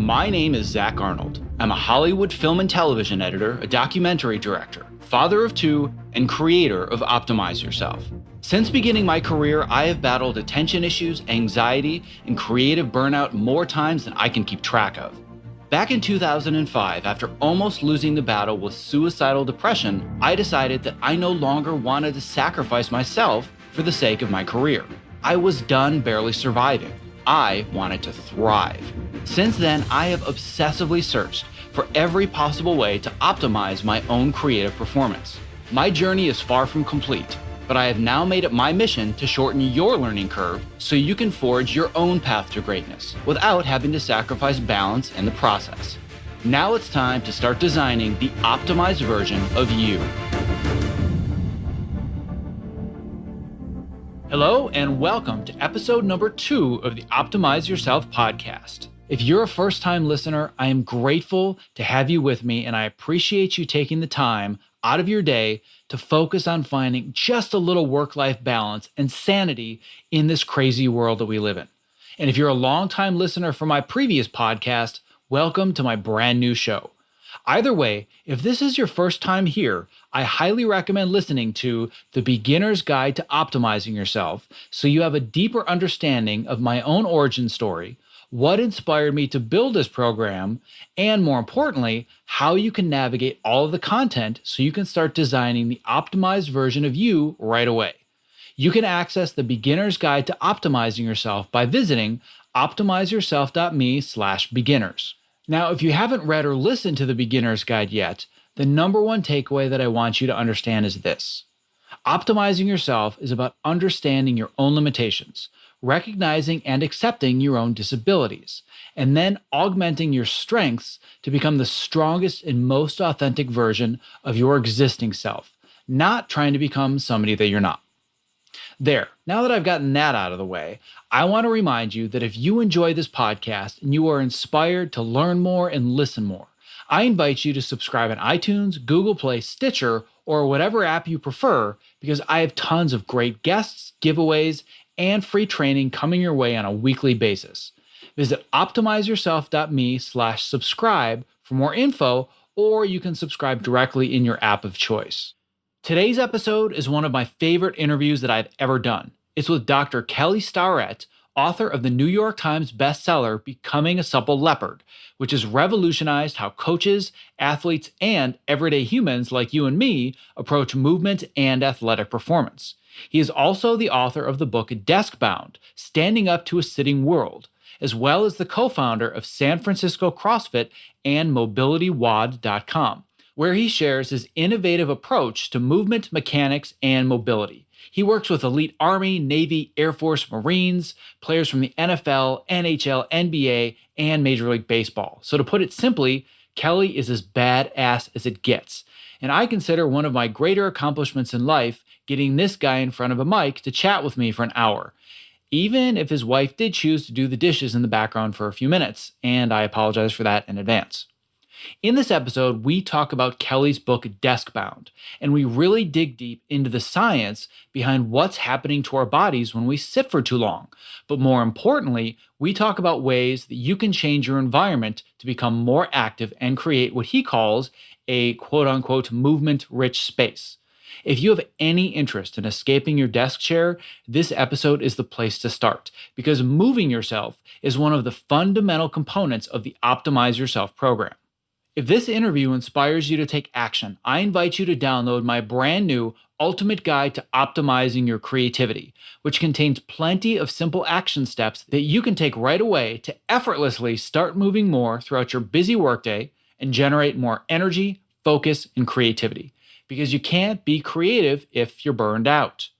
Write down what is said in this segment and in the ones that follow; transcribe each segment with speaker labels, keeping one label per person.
Speaker 1: My name is Zach Arnold. I'm a Hollywood film and television editor, a documentary director, father of two, and creator of Optimize Yourself. Since beginning my career, I have battled attention issues, anxiety, and creative burnout more times than I can keep track of. Back in 2005, after almost losing the battle with suicidal depression, I decided that I no longer wanted to sacrifice myself for the sake of my career. I was done barely surviving. I wanted to thrive. Since then, I have obsessively searched for every possible way to optimize my own creative performance. My journey is far from complete, but I have now made it my mission to shorten your learning curve so you can forge your own path to greatness without having to sacrifice balance in the process. Now it's time to start designing the optimized version of you. Hello and welcome to episode number 2 of the Optimize Yourself podcast. If you're a first-time listener, I am grateful to have you with me, and I appreciate you taking the time out of your day to focus on finding just a little work-life balance and sanity in this crazy world that we live in. And if you're a long-time listener from my previous podcast, welcome to my brand new show. Either way, if this is your first time here, I highly recommend listening to The Beginner's Guide to Optimizing Yourself so you have a deeper understanding of my own origin story, what inspired me to build this program, and more importantly, how you can navigate all of the content so you can start designing the optimized version of you right away. You can access The Beginner's Guide to Optimizing Yourself by visiting optimizeyourself.me/beginners. Now, if you haven't read or listened to The Beginner's Guide yet, the number one takeaway that I want you to understand is this. Optimizing yourself is about understanding your own limitations, recognizing and accepting your own disabilities, and then augmenting your strengths to become the strongest and most authentic version of your existing self, not trying to become somebody that you're not. There, now that I've gotten that out of the way, I want to remind you that if you enjoy this podcast and you are inspired to learn more and listen more, I invite you to subscribe on iTunes, Google Play, Stitcher, or whatever app you prefer, because I have tons of great guests, giveaways, and free training coming your way on a weekly basis. Visit optimizeyourself.me/subscribe for more info, or you can subscribe directly in your app of choice. Today's episode is one of my favorite interviews that I've ever done. It's with Dr. Kelly Starrett, author of the New York Times bestseller, Becoming a Supple Leopard, which has revolutionized how coaches, athletes, and everyday humans like you and me approach movement and athletic performance. He is also the author of the book Deskbound, Standing Up to a Sitting World, as well as the co-founder of San Francisco Crossfit and MobilityWOD.com, where he shares his innovative approach to movement, mechanics, and mobility. He works with elite Army, Navy, Air Force, Marines, players from the NFL, NHL, NBA, and Major League Baseball. So to put it simply, Kelly is as badass as it gets. And I consider one of my greater accomplishments in life getting this guy in front of a mic to chat with me for an hour, even if his wife did choose to do the dishes in the background for a few minutes, and I apologize for that in advance. In this episode, we talk about Kelly's book, Deskbound, and we really dig deep into the science behind what's happening to our bodies when we sit for too long. But more importantly, we talk about ways that you can change your environment to become more active and create what he calls a quote-unquote movement-rich space. If you have any interest in escaping your desk chair, this episode is the place to start, because moving yourself is one of the fundamental components of the Optimize Yourself program. If this interview inspires you to take action, I invite you to download my brand new Ultimate Guide to Optimizing Your Creativity, which contains plenty of simple action steps that you can take right away to effortlessly start moving more throughout your busy workday and generate more energy, focus, and creativity. Because you can't be creative if you're burned out.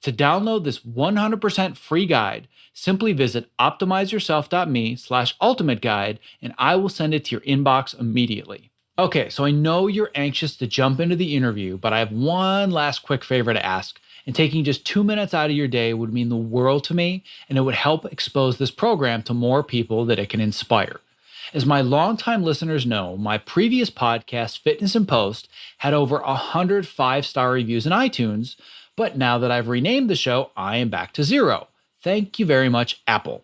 Speaker 1: To download this 100% free guide, simply visit optimizeyourself.me/ultimate guide, and I will send it to your inbox immediately. Okay, so I know you're anxious to jump into the interview, but I have one last quick favor to ask, and taking just 2 minutes out of your day would mean the world to me, and it would help expose this program to more people that it can inspire. As my longtime listeners know, my previous podcast, Fitness and Post, had over 100 5-star reviews in iTunes, but now that I've renamed the show, I am back to 0. Thank you very much, Apple.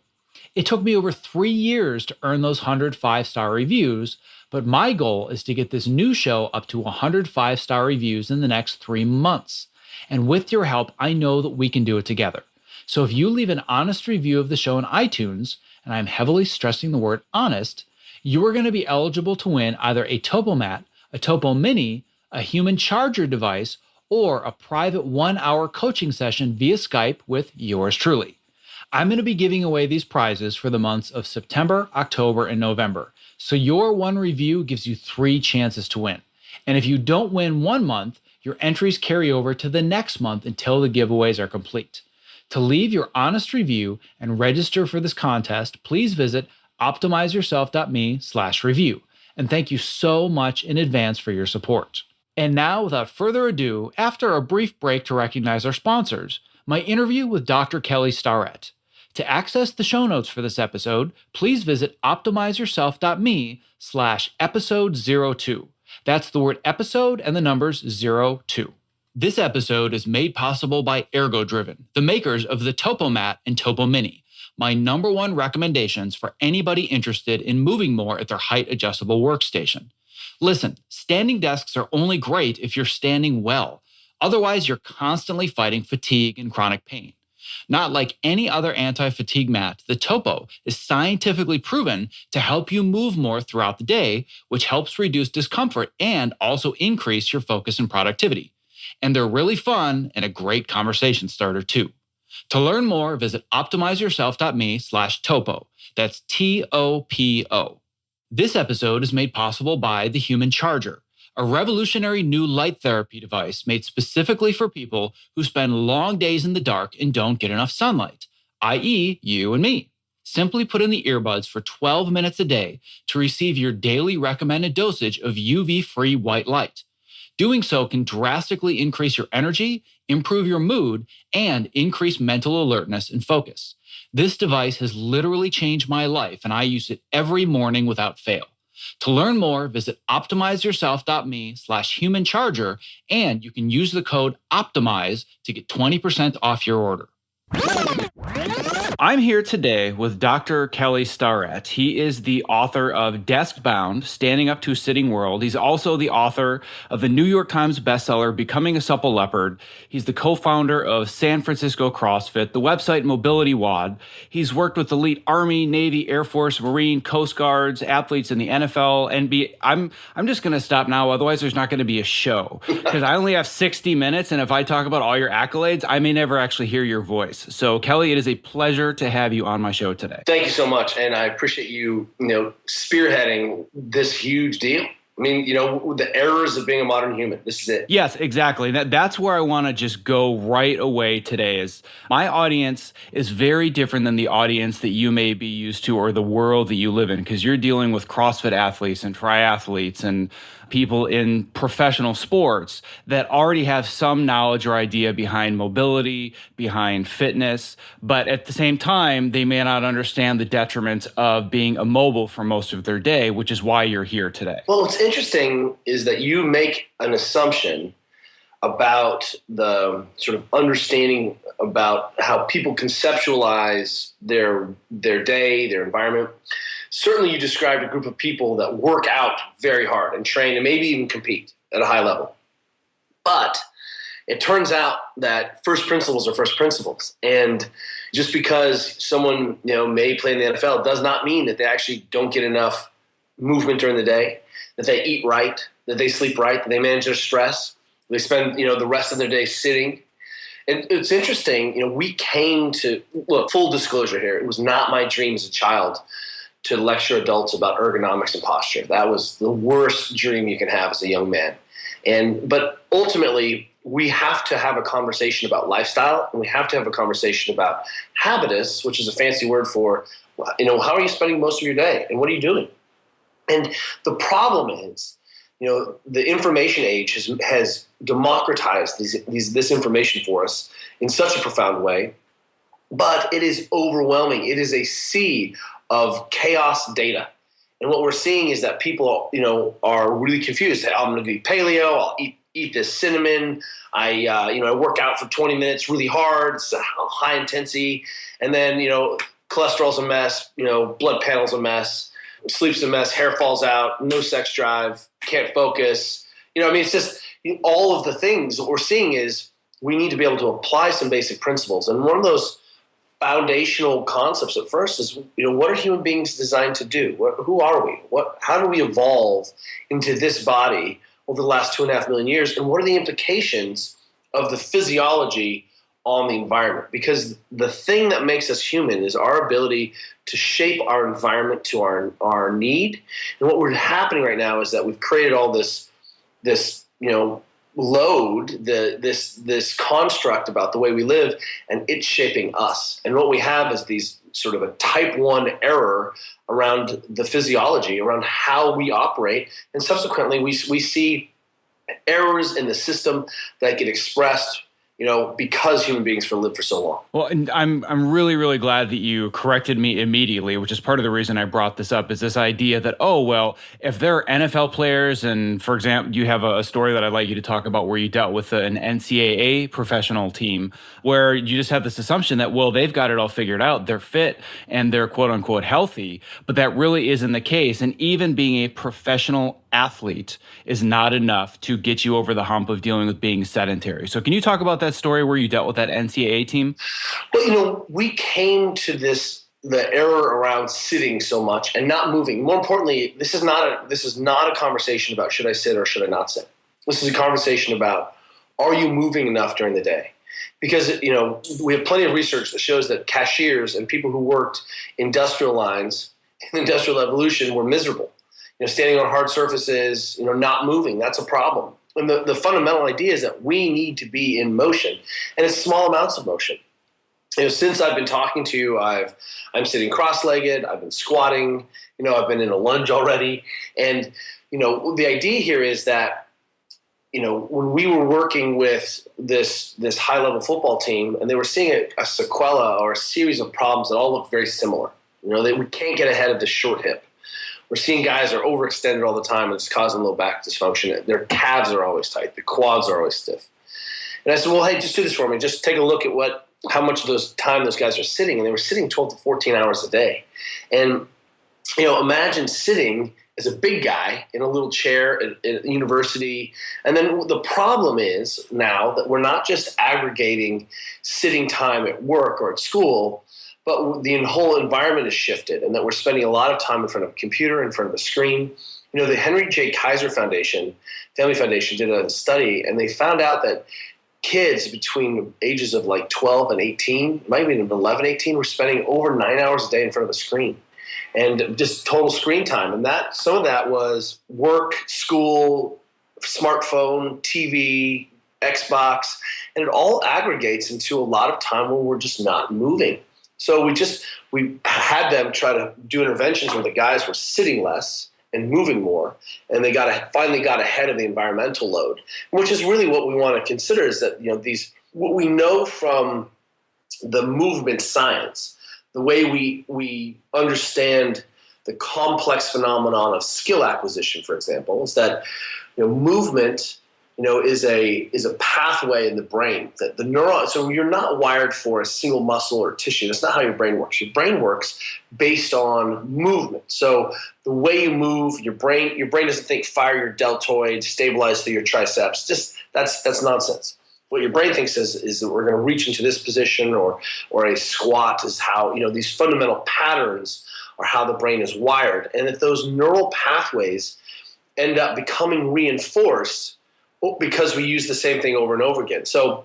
Speaker 1: It took me over 3 years to earn those 100 5-star reviews, but my goal is to get this new show up to 100 5-star reviews in the next 3 months. And with your help, I know that we can do it together. So if you leave an honest review of the show in iTunes, and I'm heavily stressing the word honest, you are going to be eligible to win either a Topo Mat, a Topo Mini, a human charger device, or a private 1-hour coaching session via Skype with yours truly. I'm going to be giving away these prizes for the months of September, October, and November. So your one review gives you 3 chances to win. And if you don't win one month, your entries carry over to the next month until the giveaways are complete. To leave your honest review and register for this contest, please visit optimizeyourself.me/review. And thank you so much in advance for your support. And now, without further ado, after a brief break to recognize our sponsors, my interview with Dr. Kelly Starrett. To access the show notes for this episode, please visit optimizeyourself.me/episode02. That's the word episode and the numbers 02. This episode is made possible by Ergo-Driven, the makers of the Topo Mat and Topo Mini, my number one recommendations for anybody interested in moving more at their height-adjustable workstation. Listen, standing desks are only great if you're standing well. Otherwise, you're constantly fighting fatigue and chronic pain. Not like any other anti-fatigue mat, the Topo is scientifically proven to help you move more throughout the day, which helps reduce discomfort and also increase your focus and productivity. And they're really fun and a great conversation starter too. To learn more, visit optimizeyourself.me/topo. That's TOPO. This episode is made possible by the Human Charger, a revolutionary new light therapy device made specifically for people who spend long days in the dark and don't get enough sunlight, i.e. you and me. Simply put in the earbuds for 12 minutes a day to receive your daily recommended dosage of UV-free white light. Doing so can drastically increase your energy, improve your mood, and increase mental alertness and focus. This device has literally changed my life, and I use it every morning without fail. To learn more, visit optimizeyourself.me/humancharger, and you can use the code OPTIMIZE to get 20% off your order. I'm here today with Dr. Kelly Starrett. He is the author of Deskbound, Standing Up to a Sitting World. He's also the author of the New York Times bestseller, Becoming a Supple Leopard. He's the co-founder of San Francisco CrossFit, the website Mobility WOD. He's worked with elite Army, Navy, Air Force, Marine, Coast Guards, athletes in the NFL, NBA. I'm just going to stop now, otherwise there's not going to be a show. Because I only have 60 minutes, and if I talk about all your accolades, I may never actually hear your voice. So, Kelly, it is a pleasure to have you on my show today.
Speaker 2: Thank you so much, and I appreciate you, spearheading this huge deal. I mean, the errors of being a modern human. This is it.
Speaker 1: Yes, exactly. That's where I want to just go right away today. Is my audience is very different than the audience that you may be used to or the world that you live in, because you're dealing with CrossFit athletes and triathletes and people in professional sports that already have some knowledge or idea behind mobility, behind fitness, but at the same time, they may not understand the detriments of being immobile for most of their day, which is why you're here today.
Speaker 2: Well, what's interesting is that you make an assumption about the sort of understanding about how people conceptualize their day, their environment. Certainly you described a group of people that work out very hard and train and maybe even compete at a high level. But it turns out that first principles are first principles. And just because someone may play in the NFL does not mean that they actually don't get enough movement during the day, that they eat right, that they sleep right, that they manage their stress, they spend the rest of their day sitting. And it's interesting, we came to, look, full disclosure here, it was not my dream as a child to lecture adults about ergonomics and posture. That was the worst dream you can have as a young man. But ultimately, we have to have a conversation about lifestyle, and we have to have a conversation about habitus, which is a fancy word for, how are you spending most of your day, and what are you doing? And the problem is, the information age has democratized this information for us in such a profound way, but it is overwhelming. It is a sea of chaos data. And what we're seeing is that people, are really confused. I'm going to be paleo. I'll eat this cinnamon. I work out for 20 minutes really hard. It's high intensity. And then, cholesterol's a mess, blood panel's a mess, sleep's a mess, hair falls out, no sex drive, can't focus. It's just all of the things that we're seeing is we need to be able to apply some basic principles. And one of those foundational concepts at first is, what are human beings designed to do? Who are we? How do we evolve into this body over the last 2.5 million years? And what are the implications of the physiology on the environment? Because the thing that makes us human is our ability to shape our environment to our need. And what we're happening right now is that we've created all this load, this construct about the way we live, and it's shaping us. And what we have is these sort of a type 1 error around the physiology, around how we operate. And subsequently, we see errors in the system that get expressed because human beings live for so long.
Speaker 1: Well, and I'm really, really glad that you corrected me immediately, which is part of the reason I brought this up, is this idea that, if there are NFL players, and for example, you have a story that I'd like you to talk about where you dealt with an NCAA professional team, where you just have this assumption that, they've got it all figured out, they're fit, and they're quote unquote healthy, but that really isn't the case. And even being a professional athlete is not enough to get you over the hump of dealing with being sedentary. So can you talk about that story where you dealt with that NCAA team?
Speaker 2: Well, we came to the error around sitting so much and not moving. More importantly, this is not a conversation about should I sit or should I not sit. This is a conversation about, are you moving enough during the day? Because, we have plenty of research that shows that cashiers and people who worked industrial lines in industrial evolution were miserable. Standing on hard surfaces, not moving, that's a problem. And the fundamental idea is that we need to be in motion, and it's small amounts of motion. Since I've been talking to you, I'm sitting cross-legged, I've been squatting, I've been in a lunge already. And, the idea here is that, when we were working with this high-level football team, and they were seeing a sequela or a series of problems that all look very similar. We can't get ahead of the short hip. We're seeing guys are overextended all the time, and it's causing low back dysfunction. Their calves are always tight. The quads are always stiff. And I said, well, hey, just do this for me. Just take a look at how much of those guys are sitting. And they were sitting 12 to 14 hours a day. And, imagine sitting as a big guy in a little chair at university. And then the problem is now that we're not just aggregating sitting time at work or at school, but the whole environment has shifted, and that we're spending a lot of time in front of a computer, in front of a screen. The Henry J. Kaiser Family Foundation did a study, and they found out that kids between ages of 12 and 18, might even 11, 18, were spending over 9 hours a day in front of a screen, and just total screen time. And some of that was work, school, smartphone, TV, Xbox, and it all aggregates into a lot of time where we're just not moving. So we had them try to do interventions where the guys were sitting less and moving more, and they finally got ahead of the environmental load, which is really what we want to consider, is that what we know from the movement science, the way we understand the complex phenomenon of skill acquisition, for example, is that movement is a pathway in the brain that the neuron. So you're not wired for a single muscle or tissue. That's not how your brain works. Your brain works based on movement. So the way you move, your brain doesn't think fire your deltoid, stabilize through your triceps. Just that's nonsense. What your brain thinks is that we're going to reach into this position, or a squat is how these fundamental patterns are how the brain is wired, and that those neural pathways end up becoming reinforced because we use the same thing over and over again. So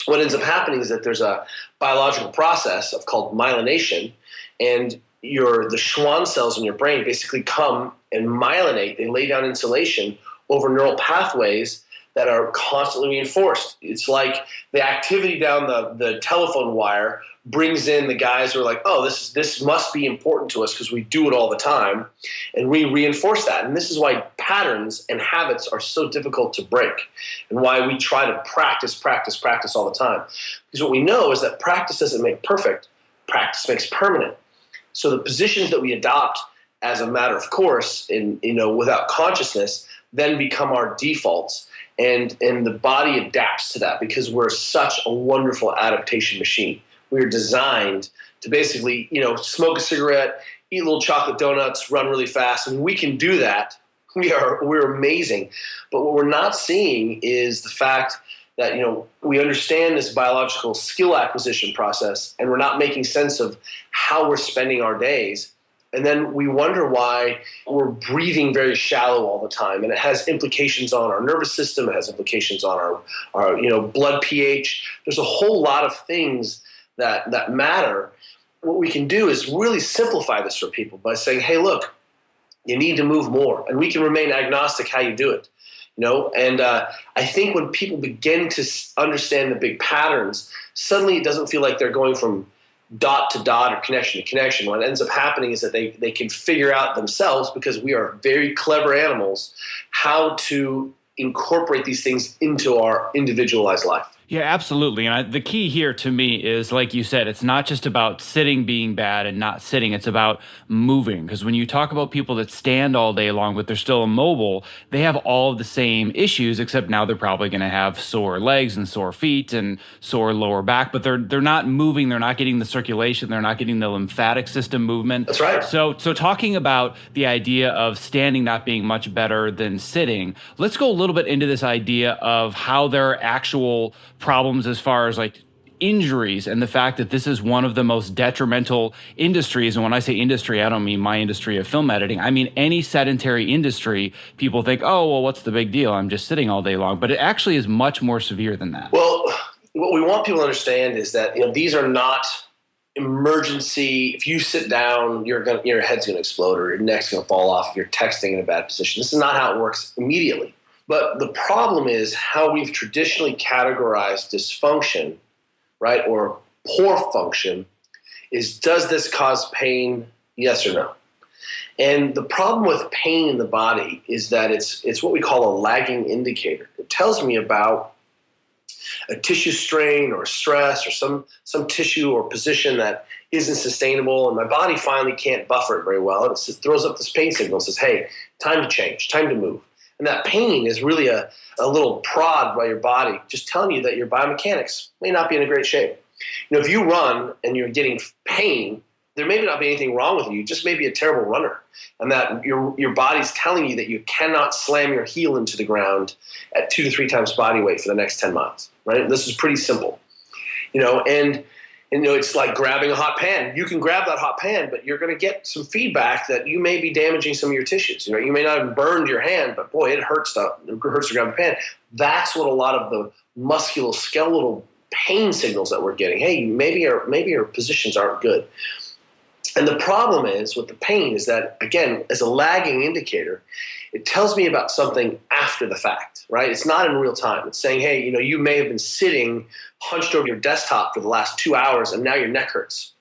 Speaker 2: what ends up happening is that there's a biological process called myelination, and the Schwann cells in your brain basically come and myelinate. They lay down insulation over neural pathways that are constantly reinforced. It's like the activity down the telephone wire brings in the guys who are like, oh, this must be important to us because we do it all the time, and we reinforce that. And this is why patterns and habits are so difficult to break, and why we try to practice all the time. Because what we know is that practice doesn't make perfect, practice makes permanent. So the positions that we adopt as a matter of course, without consciousness, then become our defaults. And the body adapts to that because we're such a wonderful adaptation machine. We are designed to basically, smoke a cigarette, eat little chocolate donuts, run really fast. And we can do that. We're amazing. But what we're not seeing is the fact that, we understand this biological skill acquisition process, and we're not making sense of how we're spending our days. And then we wonder why we're breathing very shallow all the time. And it has implications on our nervous system. It has implications on our blood pH. There's a whole lot of things that matter. What we can do is really simplify this for people by saying, hey, look, you need to move more. And we can remain agnostic how you do it. And I think when people begin to understand the big patterns, suddenly it doesn't feel like they're going from dot to dot or connection to connection. What ends up happening is that they can figure out themselves, because we are very clever animals, how to incorporate these things into our individualized life.
Speaker 1: Yeah, absolutely. And the key here to me is, like you said, it's not just about sitting being bad and not sitting. It's about moving. Because when you talk about people that stand all day long, but they're still immobile, they have all of the same issues, except now they're probably going to have sore legs and sore feet and sore lower back. But they're not moving. They're not getting the circulation. They're not getting the lymphatic system movement.
Speaker 2: That's right.
Speaker 1: So talking about the idea of standing not being much better than sitting, let's go a little bit into this idea of how there are actual problems as far as like injuries, and the fact that this is one of the most detrimental industries. And when I say industry, I don't mean my industry of film editing. I mean any sedentary industry. People think, oh, well, what's the big deal? I'm just sitting all day long. But it actually is much more severe than that.
Speaker 2: Well, what we want people to understand is that these are not emergency. If you sit down, your head's going to explode or your neck's going to fall off if you're texting in a bad position. This is not how it works immediately. But the problem is how we've traditionally categorized dysfunction, right, or poor function, is, does this cause pain, yes or no? And the problem with pain in the body is that it's what we call a lagging indicator. It tells me about a tissue strain or stress or some tissue or position that isn't sustainable, and my body finally can't buffer it very well. And it throws up this pain signal and says, hey, time to change, time to move. And that pain is really a little prod by your body, just telling you that your biomechanics may not be in a great shape. If you run and you're getting pain, there may not be anything wrong with you. You just may be a terrible runner. And that your body's telling you that you cannot slam your heel into the ground at 2 to 3 times body weight for the next 10 miles, right? This is pretty simple. And it's like grabbing a hot pan. You can grab that hot pan, but you're going to get some feedback that you may be damaging some of your tissues. You may not have burned your hand, but boy, it hurts to grab the pan. That's what a lot of the musculoskeletal pain signals that we're getting. Hey, maybe your positions aren't good. And the problem is with the pain is that, again, as a lagging indicator, it tells me about something after the fact, right? It's not in real time. It's saying, hey, you may have been sitting hunched over your desktop for the last 2 hours and now your neck hurts,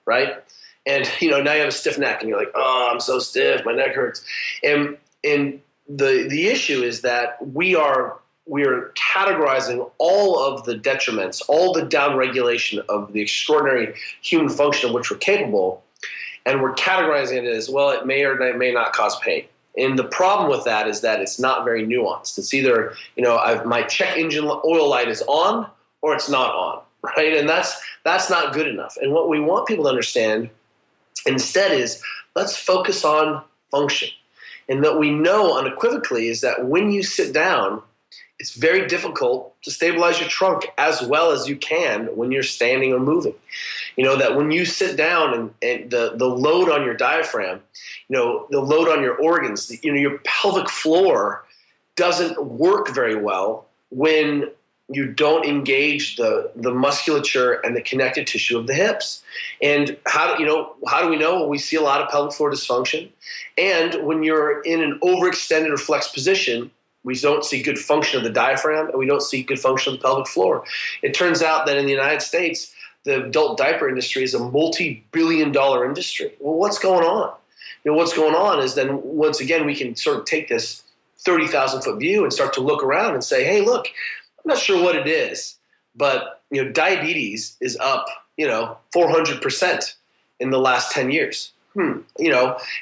Speaker 2: right? And, now you have a stiff neck and you're like, oh, I'm so stiff, my neck hurts. And the issue is that we are categorizing all of the detriments, all the downregulation of the extraordinary human function of which we're capable, and we're categorizing it as, well, it may or may not cause pain. And the problem with that is that it's not very nuanced. It's either, my check engine oil light is on or it's not on, right? And that's not good enough. And what we want people to understand instead is, let's focus on function. And what we know unequivocally is that when you sit down, it's very difficult to stabilize your trunk as well as you can when you're standing or moving. That when you sit down and the load on your diaphragm, the load on your organs, your pelvic floor doesn't work very well when you don't engage the musculature and the connective tissue of the hips. And how do we know? Well, we see a lot of pelvic floor dysfunction. And when you're in an overextended or flexed position, we don't see good function of the diaphragm, and we don't see good function of the pelvic floor. It turns out that in the United States, the adult diaper industry is a multi-billion-dollar industry. Well, what's going on? What's going on is then, once again, we can sort of take this 30,000-foot view and start to look around and say, hey, look, I'm not sure what it is, but diabetes is up 400% in the last 10 years.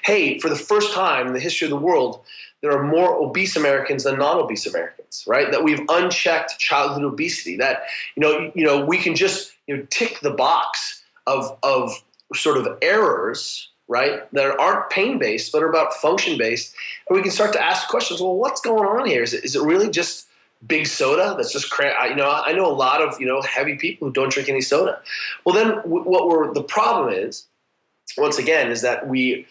Speaker 2: Hey, for the first time in the history of the world, there are more obese Americans than non-obese Americans, right? That we've unchecked childhood obesity. That we can just tick the box of sort of errors, right, that aren't pain-based, but are about function-based. And we can start to ask questions, well, what's going on here? Is it really just big soda that's just I know a lot of, heavy people who don't drink any soda. Well, then the problem is, once again, is that we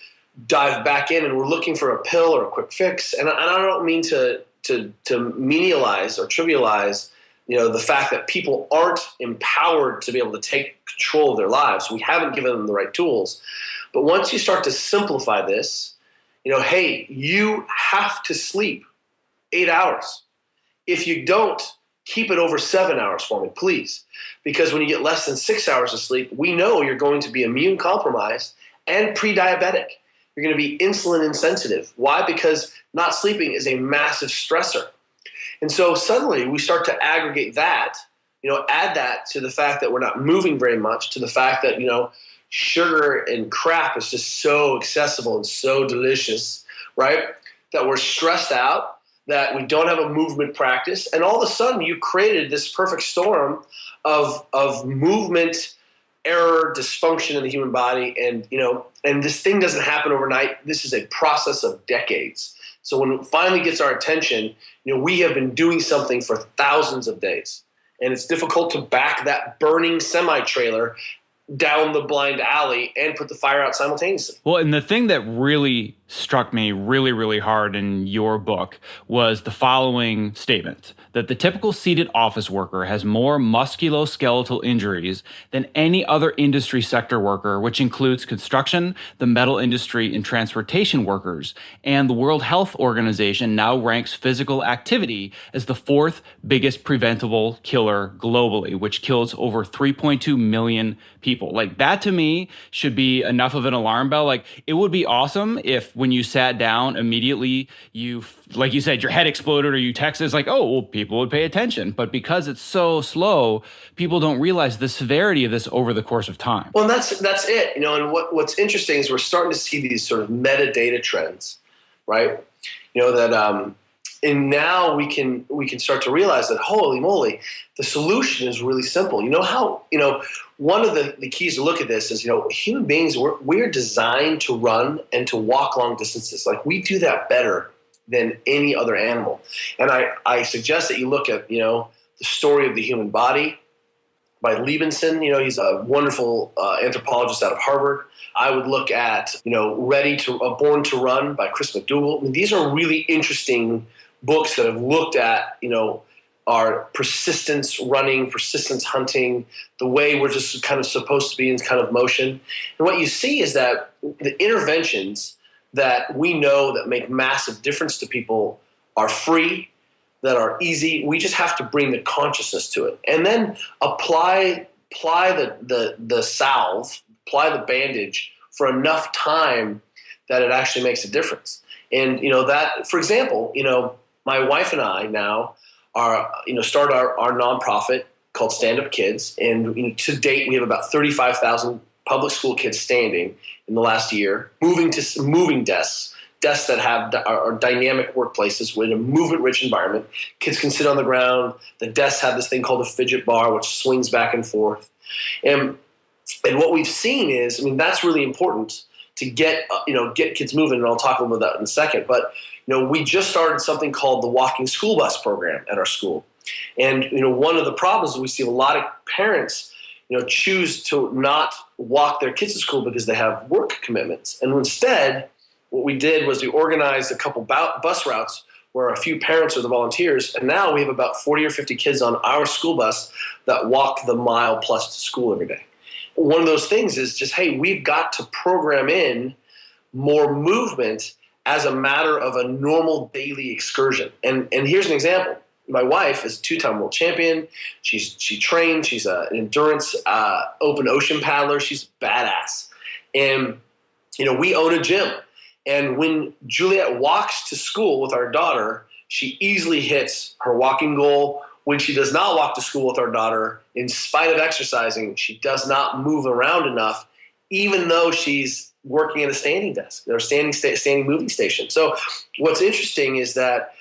Speaker 2: dive back in and we're looking for a pill or a quick fix. And I don't mean to menialize or trivialize, the fact that people aren't empowered to be able to take control of their lives. We haven't given them the right tools. But once you start to simplify this, hey, you have to sleep 8 hours. If you don't, keep it over 7 hours for me, please. Because when you get less than 6 hours of sleep, we know you're going to be immune compromised and pre-diabetic. You're going to be insulin insensitive. Why? Because not sleeping is a massive stressor. And so suddenly we start to aggregate that, add that to the fact that we're not moving very much, to the fact that, sugar and crap is just so accessible and so delicious, right? That we're stressed out, that we don't have a movement practice. And all of a sudden you created this perfect storm of movement, error, dysfunction in the human body. And, and this thing doesn't happen overnight. This is a process of decades. So when it finally gets our attention, we have been doing something for thousands of days. And it's difficult to back that burning semi-trailer down the blind alley and put the fire out simultaneously.
Speaker 1: Well, and the thing that really struck me really, really hard in your book was the following statement, that the typical seated office worker has more musculoskeletal injuries than any other industry sector worker, which includes construction, the metal industry, and transportation workers. And the World Health Organization now ranks physical activity as the fourth biggest preventable killer globally, which kills over 3.2 million people. Like, that to me should be enough of an alarm bell. Like, it would be awesome if when you sat down immediately, like you said, your head exploded or you texted, it's like, oh, well, people would pay attention. But because it's so slow, people don't realize the severity of this over the course of time.
Speaker 2: Well, that's it. And what's interesting is we're starting to see these sort of metadata trends, right? And now we can start to realize that, holy moly, the solution is really simple. One of the keys to look at this is, human beings, we're designed to run and to walk long distances. Like, we do that better than any other animal. And I suggest that you look at, the story of the human body by Levinson. He's a wonderful anthropologist out of Harvard. I would look at, Born to Run by Chris McDougall. I mean, these are really interesting books that have looked at, our persistence running, persistence hunting, the way we're just kind of supposed to be in kind of motion. And what you see is that the interventions that we know that make massive difference to people are free, that are easy. We just have to bring the consciousness to it. And then apply the salve, apply the bandage for enough time that it actually makes a difference. And, that, for example, my wife and I now started our nonprofit called Stand Up Kids. And to date, we have about 35,000 public school kids standing in the last year, moving desks that are dynamic workplaces with a movement-rich environment. Kids can sit on the ground. The desks have this thing called a fidget bar, which swings back and forth. And what we've seen is, that's really important to get kids moving, and I'll talk a little bit about that in a second. But we just started something called the Walking School Bus program at our school. And one of the problems is we see a lot of parents choose to not walk their kids to school because they have work commitments. And instead, what we did was we organized a couple bus routes where a few parents are the volunteers, and now we have about 40 or 50 kids on our school bus that walk the mile plus to school every day. One of those things is just, hey, we've got to program in more movement as a matter of a normal daily excursion. And here's an example. My wife is a two-time world champion. She trained. She's an endurance open ocean paddler. She's badass. And, we own a gym. And when Juliet walks to school with our daughter, she easily hits her walking goal. When she does not walk to school with our daughter, in spite of exercising, she does not move around enough, even though she's working at a standing desk or standing moving station. So what's interesting is that,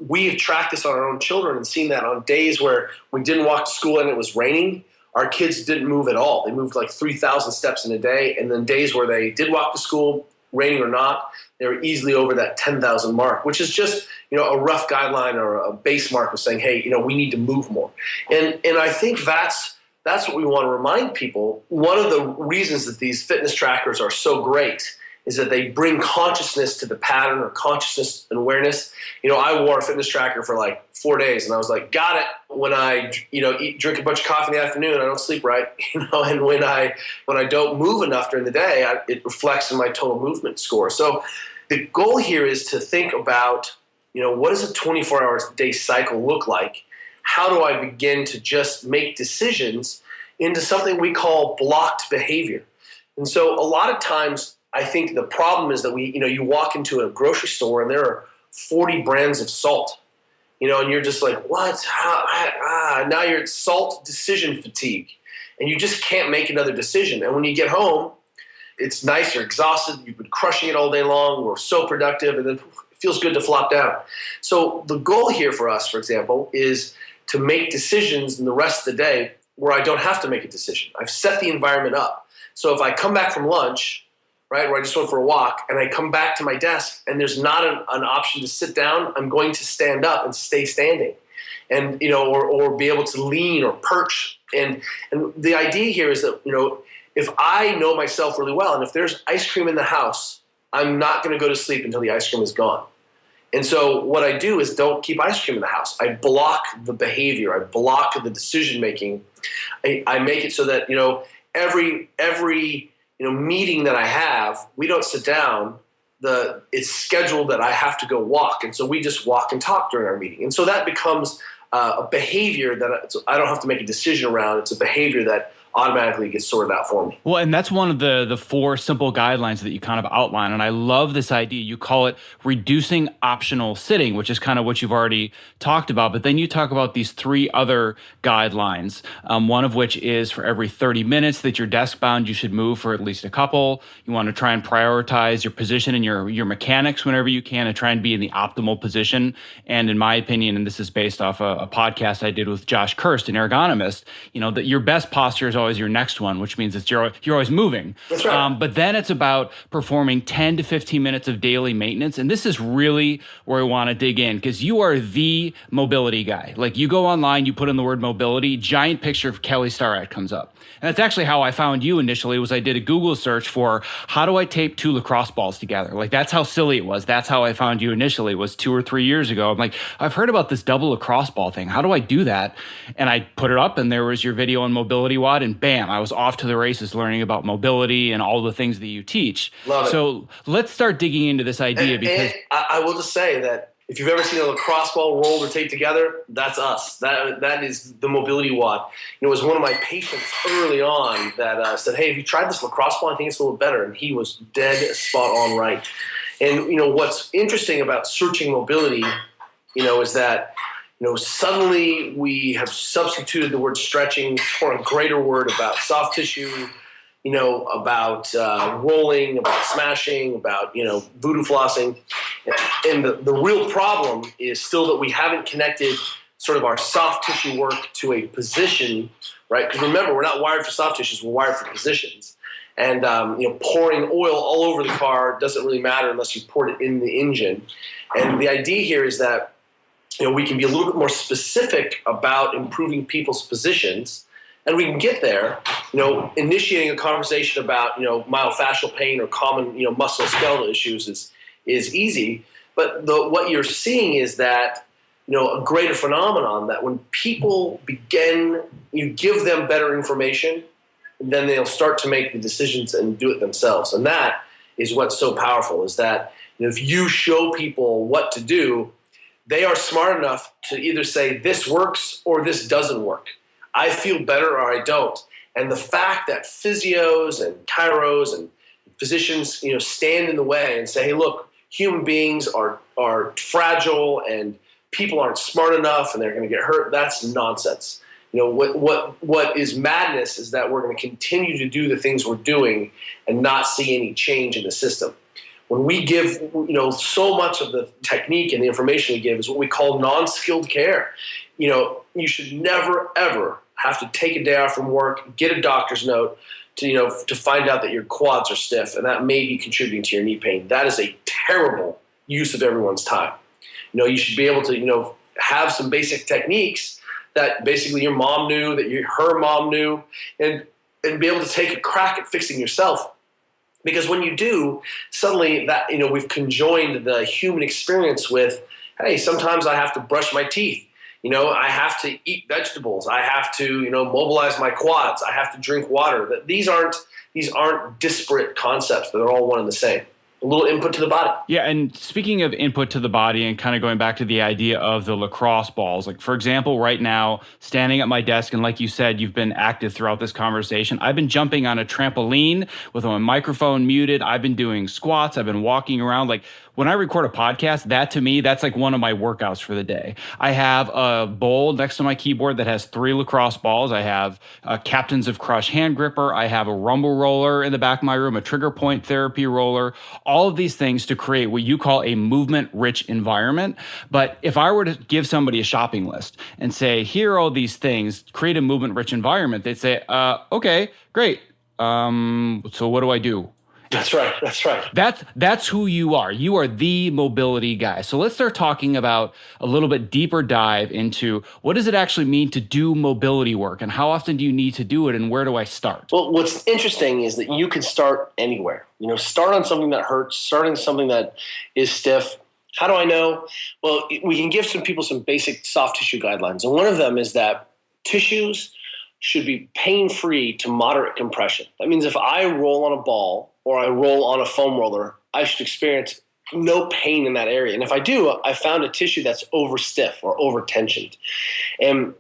Speaker 2: we've tracked this on our own children and seen that on days where we didn't walk to school and it was raining, our kids didn't move at all. They moved like 3,000 steps in a day. And then days where they did walk to school, raining or not, they were easily over that 10,000 mark, which is just, a rough guideline or a base mark of saying, hey, we need to move more. And I think that's what we want to remind people. One of the reasons that these fitness trackers are so great is that they bring consciousness to the pattern, or consciousness and awareness. I wore a fitness tracker for like 4 days, and I was like, got it. When I, drink a bunch of coffee in the afternoon, I don't sleep right, and when I don't move enough during the day, it reflects in my total movement score. So the goal here is to think about, what does a 24-hour day cycle look like? How do I begin to just make decisions into something we call blocked behavior? And so a lot of times, I think the problem is that you walk into a grocery store and there are 40 brands of salt, and you're just like, what? Now you're at salt decision fatigue, and you just can't make another decision. And when you get home, it's nice, you're exhausted, you've been crushing it all day long, we're so productive, and then it feels good to flop down. So the goal here for us, for example, is to make decisions in the rest of the day where I don't have to make a decision. I've set the environment up. So if I come back from lunch, right, where I just went for a walk, and I come back to my desk and there's not an option to sit down, I'm going to stand up and stay standing, and or be able to lean or perch. And the idea here is that if I know myself really well, and if there's ice cream in the house, I'm not going to go to sleep until the ice cream is gone. And so what I do is don't keep ice cream in the house. I block the behavior. I block the decision making. I make it so that every meeting that I have, we don't sit down. It's scheduled that I have to go walk, and so we just walk and talk during our meeting. And so that becomes a behavior that I don't have to make a decision around. It's a behavior that automatically gets sorted out for me.
Speaker 1: Well, and that's one of the 4 simple guidelines that you kind of outline. And I love this idea. You call it reducing optional sitting, which is kind of what you've already talked about. But then you talk about these 3 other guidelines, one of which is for every 30 minutes that you're desk bound, you should move for at least a couple. You want to try and prioritize your position and your mechanics whenever you can, and try and be in the optimal position. And in my opinion, and this is based off a podcast I did with Josh Kirst, an ergonomist, that your best posture is always your next one, which means that you're always moving.
Speaker 2: That's right.
Speaker 1: But then it's about performing 10 to 15 minutes of daily maintenance. And this is really where we want to dig in, because you are the mobility guy. Like, you go online, you put in the word mobility, giant picture of Kelly Starrett comes up. And that's actually how I found you initially. Was I did a Google search for how do I tape 2 lacrosse balls together? Like, that's how silly it was. That's how I found you initially, was 2 or 3 years ago. I'm like, I've heard about this double lacrosse ball thing. How do I do that? And I put it up, and there was your video on Mobility WOD, and bam, I was off to the races learning about mobility and all the things that you teach.
Speaker 2: Love it.
Speaker 1: So let's start digging into this idea, because
Speaker 2: I will just say that if you've ever seen a lacrosse ball rolled or taped together, that's us. That is the Mobility WOD. It was one of my patients early on that said, hey, have you tried this lacrosse ball? I think it's a little better. And he was dead spot on right. And, what's interesting about searching mobility, is that, suddenly we have substituted the word stretching for a greater word about soft tissue, about rolling, about smashing, about, voodoo flossing. And the real problem is still that we haven't connected sort of our soft tissue work to a position, right? Because remember, we're not wired for soft tissues, we're wired for positions. And, pouring oil all over the car doesn't really matter unless you pour it in the engine. And the idea here is that, we can be a little bit more specific about improving people's positions. And we can get there, initiating a conversation about, myofascial pain or common, musculoskeletal issues is easy. But what you're seeing is that, a greater phenomenon that when people begin, you give them better information, then they'll start to make the decisions and do it themselves. And that is what's so powerful, is that if you show people what to do, they are smart enough to either say this works or this doesn't work. I feel better or I don't. And the fact that physios and chiros and physicians, stand in the way and say, hey, look, human beings are fragile and people aren't smart enough and they're going to get hurt, that's nonsense. What is madness is that we're going to continue to do the things we're doing and not see any change in the system. When we give, so much of the technique and the information we give is what we call non-skilled care. You should never, ever have to take a day off from work, get a doctor's note to find out that your quads are stiff, and that may be contributing to your knee pain. That is a terrible use of everyone's time. You should be able to, have some basic techniques that basically your mom knew, that her mom knew, and be able to take a crack at fixing yourself. Because when you do, suddenly that, we've conjoined the human experience with, hey, sometimes I have to brush my teeth. I have to eat vegetables. I have to, mobilize my quads. I have to drink water. These aren't disparate concepts. They're all one and the same. A little input to the body.
Speaker 1: Yeah, and speaking of input to the body and kind of going back to the idea of the lacrosse balls, like for example, right now, standing at my desk, and like you said, you've been active throughout this conversation. I've been jumping on a trampoline with my microphone muted. I've been doing squats. I've been walking around. Like when I record a podcast, that to me, that's like one of my workouts for the day. I have a bowl next to my keyboard that has 3 lacrosse balls. I have a Captains of Crush hand gripper. I have a rumble roller in the back of my room, a trigger point therapy roller, all of these things to create what you call a movement-rich environment. But if I were to give somebody a shopping list and say, here are all these things, create a movement-rich environment, they'd say, okay, great. So what do I do?
Speaker 2: That's right.
Speaker 1: That's who you are. You are the mobility guy. So let's start talking about a little bit deeper dive into what does it actually mean to do mobility work, and how often do you need to do it, and where do I start?
Speaker 2: Well, what's interesting is that you can start anywhere. Start on something that hurts, start on something that is stiff. How do I know? Well, we can give some people some basic soft tissue guidelines. And one of them is that tissues should be pain-free to moderate compression. That means if I roll on a ball or I roll on a foam roller, I should experience no pain in that area. And if I do, I found a tissue that's over stiff or over tensioned. And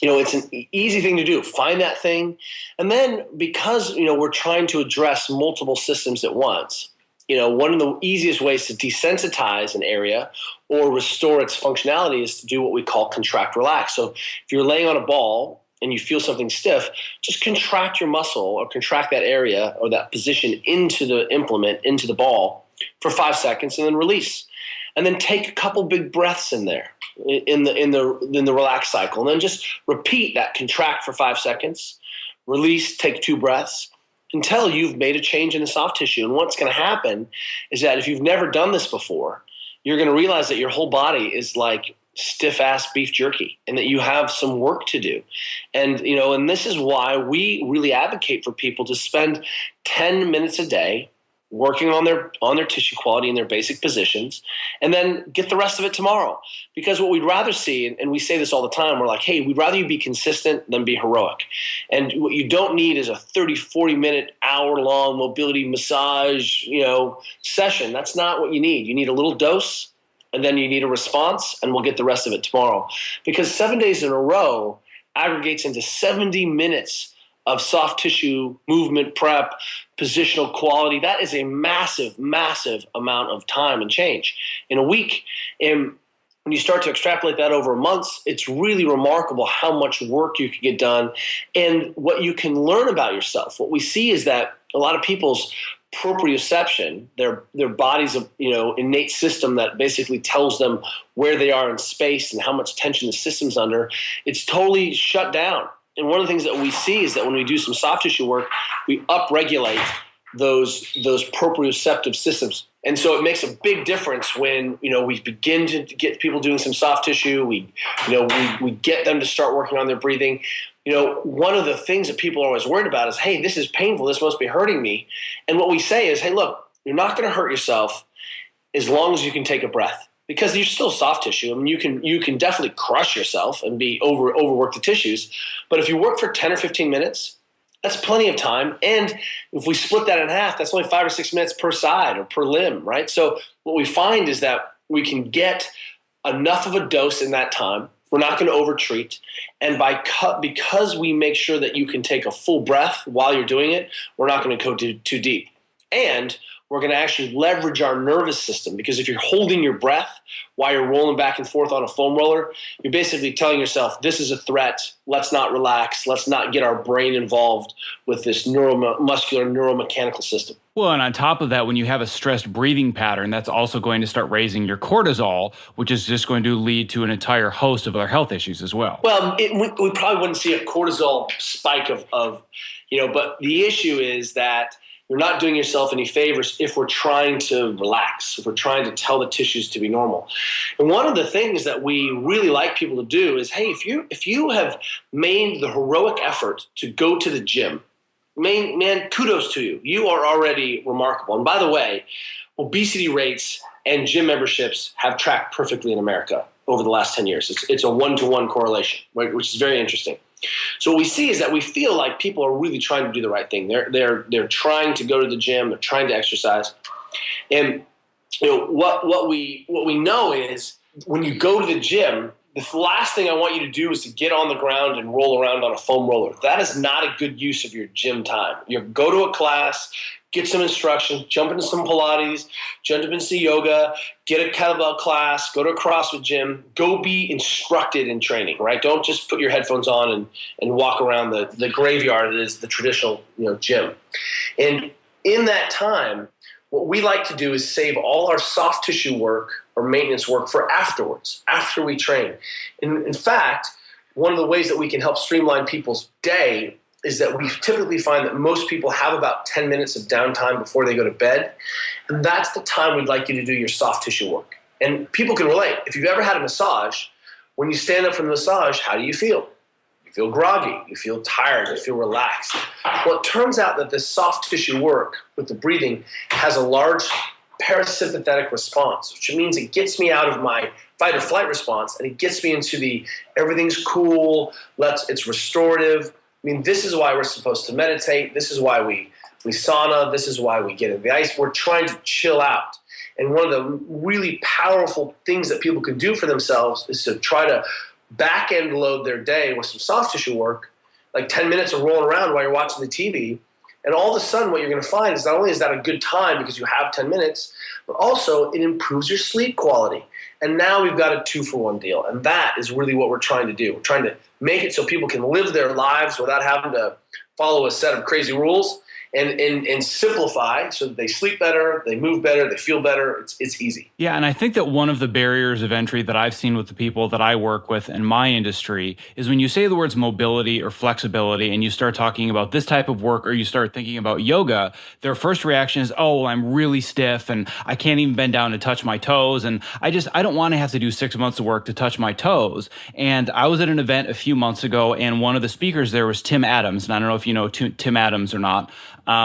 Speaker 2: it's an easy thing to do. Find that thing. And then because, we're trying to address multiple systems at once, one of the easiest ways to desensitize an area or restore its functionality is to do what we call contract relax. So if you're laying on a ball and you feel something stiff, just contract your muscle or contract that area or that position into the implement, into the ball for 5 seconds, and then release. And then take a couple big breaths in there in the relax cycle. And then just repeat that contract for 5 seconds, release, take 2 breaths until you've made a change in the soft tissue. And what's going to happen is that if you've never done this before, you're going to realize that your whole body is like stiff-ass beef jerky and that you have some work to do. And, and this is why we really advocate for people to spend 10 minutes a day working on their tissue quality in their basic positions, and then get the rest of it tomorrow. Because what we'd rather see, and we say this all the time, we're like, hey, we'd rather you be consistent than be heroic. And what you don't need is a 30, 40-minute, hour-long mobility massage, session. That's not what you need. You need a little dose, and then you need a response, and we'll get the rest of it tomorrow. Because 7 days in a row aggregates into 70 minutes of soft tissue movement prep, positional quality. That is a massive, massive amount of time and change in a week. And when you start to extrapolate that over months, it's really remarkable how much work you can get done and what you can learn about yourself. What we see is that a lot of people's proprioception, their body's innate system that basically tells them where they are in space and how much tension the system's under, it's totally shut down. And one of the things that we see is that when we do some soft tissue work, we upregulate those proprioceptive systems. And so it makes a big difference when, we begin to get people doing some soft tissue. We get them to start working on their breathing. One of the things that people are always worried about is, hey, this is painful. This must be hurting me. And what we say is, hey, look, you're not going to hurt yourself as long as you can take a breath. Because you're still soft tissue. I mean, you can definitely crush yourself and be overwork the tissues. But if you work for 10 or 15 minutes, that's plenty of time. And if we split that in half, that's only 5 or 6 minutes per side or per limb, right? So what we find is that we can get enough of a dose in that time. We're not going to overtreat. And because we make sure that you can take a full breath while you're doing it, we're not going to go too deep. And we're going to actually leverage our nervous system, because if you're holding your breath while you're rolling back and forth on a foam roller, you're basically telling yourself, this is a threat. Let's not relax. Let's not get our brain involved with this neuromuscular, neuromechanical system.
Speaker 1: Well, and on top of that, when you have a stressed breathing pattern, that's also going to start raising your cortisol, which is just going to lead to an entire host of other health issues as well.
Speaker 2: Well, we probably wouldn't see a cortisol spike but the issue is that you're not doing yourself any favors if we're trying to relax, if we're trying to tell the tissues to be normal. And one of the things that we really like people to do is, hey, if you have made the heroic effort to go to the gym, man, kudos to you. You are already remarkable. And by the way, obesity rates and gym memberships have tracked perfectly in America over the last 10 years. It's a one-to-one correlation, right, which is very interesting. So what we see is that we feel like people are really trying to do the right thing. They're trying to go to the gym. They're trying to exercise. And what we know is when you go to the gym, the last thing I want you to do is to get on the ground and roll around on a foam roller. That is not a good use of your gym time. You go to a class, get some instruction, jump into some Pilates, jump into yoga, get a kettlebell class, go to a CrossFit gym, go be instructed in training, right? Don't just put your headphones on and walk around the graveyard that is the traditional gym. And in that time, what we like to do is save all our soft tissue work or maintenance work for afterwards, after we train. In fact, one of the ways that we can help streamline people's day is that we typically find that most people have about 10 minutes of downtime before they go to bed. And that's the time we'd like you to do your soft tissue work. And people can relate. If you've ever had a massage, when you stand up from the massage, how do you feel? You feel groggy. You feel tired. You feel relaxed. Well, it turns out that this soft tissue work with the breathing has a large parasympathetic response, which means it gets me out of my fight or flight response and it gets me into the everything's cool, it's restorative. I mean, this is why we're supposed to meditate. This is why we sauna. This is why we get in the ice. We're trying to chill out. And one of the really powerful things that people can do for themselves is to try to back-end load their day with some soft tissue work, like 10 minutes of rolling around while you're watching the TV. And all of a sudden what you're going to find is not only is that a good time because you have 10 minutes, but also it improves your sleep quality. And now we've got a 2-for-1 deal. And that is really what we're trying to do. We're trying to make it so people can live their lives without having to follow a set of crazy rules and simplify so that they sleep better, they move better, they feel better. It's easy.
Speaker 1: Yeah, and I think that one of the barriers of entry that I've seen with the people that I work with in my industry is when you say the words mobility or flexibility and you start talking about this type of work or you start thinking about yoga, their first reaction is, oh, well, I'm really stiff and I can't even bend down to touch my toes. And I don't want to have to do 6 months of work to touch my toes. And I was at an event a few months ago and one of the speakers there was Tim Adams. And I don't know if you know Tim Adams or not.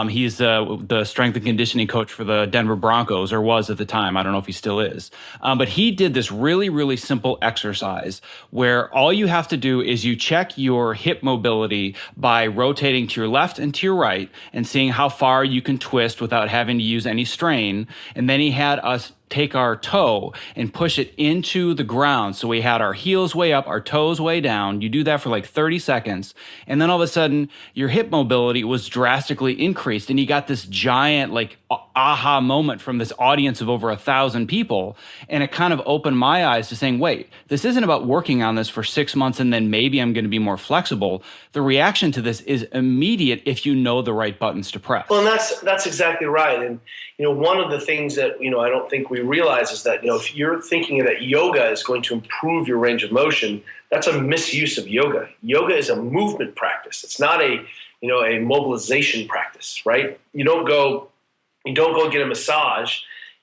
Speaker 1: He's the strength and conditioning coach for the Denver Broncos, or was at the time. I don't know if he still is. But he did this really, really simple exercise where all you have to do is you check your hip mobility by rotating to your left and to your right and seeing how far you can twist without having to use any strain. And then he had us take our toe and push it into the ground. So we had our heels way up, our toes way down. You do that for like 30 seconds. And then all of a sudden, your hip mobility was drastically increased. And you got this giant like aha moment from this audience of over 1,000 people. And it kind of opened my eyes to saying, wait, this isn't about working on this for 6 months and then maybe I'm going to be more flexible. The reaction to this is immediate if you know the right buttons to press.
Speaker 2: Well, and that's exactly right. And one of the things that I don't think we realize is that if you're thinking that yoga is going to improve your range of motion, that's a misuse of yoga. Yoga is a movement practice. It's not a mobilization practice, right? You don't go get a massage,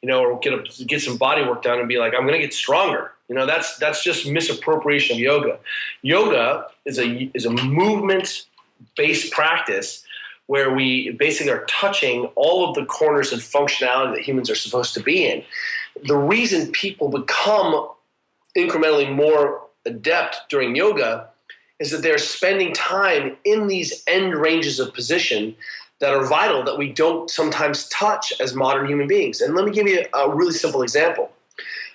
Speaker 2: or get some body work done and be like, I'm going to get stronger. That's just misappropriation of yoga. Yoga is a movement-based practice where we basically are touching all of the corners and functionality that humans are supposed to be in. The reason people become incrementally more adept during yoga is that they're spending time in these end ranges of position that are vital that we don't sometimes touch as modern human beings. And let me give you a really simple example.